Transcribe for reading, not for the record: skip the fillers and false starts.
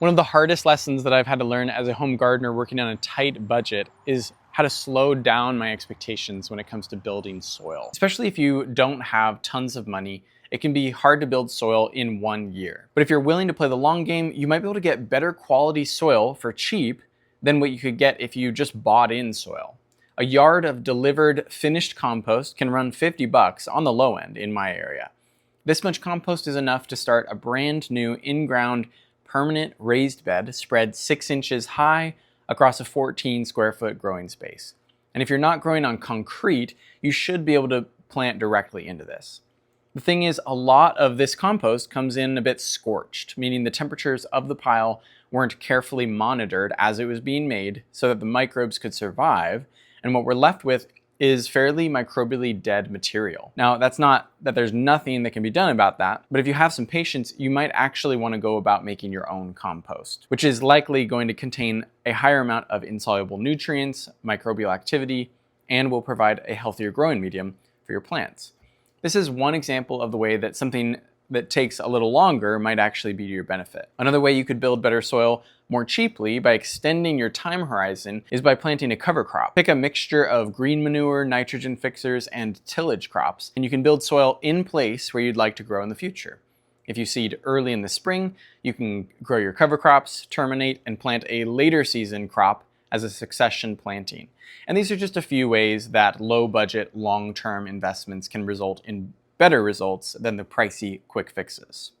One of the hardest lessons that I've had to learn as a home gardener working on a tight budget is how to slow down my expectations when it comes to building soil. Especially if you don't have tons of money, it can be hard to build soil in 1 year. But if you're willing to play the long game, you might be able to get better quality soil for cheap than what you could get if you just bought in soil. A yard of delivered finished compost can run $50 on the low end in my area. This much compost is enough to start a brand new in-ground permanent raised bed spread 6 inches high across a 14 square foot growing space. And if you're not growing on concrete, you should be able to plant directly into this. The thing is, a lot of this compost comes in a bit scorched, meaning the temperatures of the pile weren't carefully monitored as it was being made so that the microbes could survive, and what we're left with is fairly microbially dead material. Now, that's not that there's nothing that can be done about that, but if you have some patience, you might actually want to go about making your own compost, which is likely going to contain a higher amount of insoluble nutrients, microbial activity, and will provide a healthier growing medium for your plants. This is one example of the way that something that takes a little longer might actually be to your benefit. Another way you could build better soil more cheaply by extending your time horizon is by planting a cover crop. Pick a mixture of green manure, nitrogen fixers, and tillage crops, and you can build soil in place where you'd like to grow in the future. If you seed early in the spring, you can grow your cover crops, terminate, and plant a later season crop as a succession planting. And these are just a few ways that low-budget, long-term investments can result in better results than the pricey quick fixes.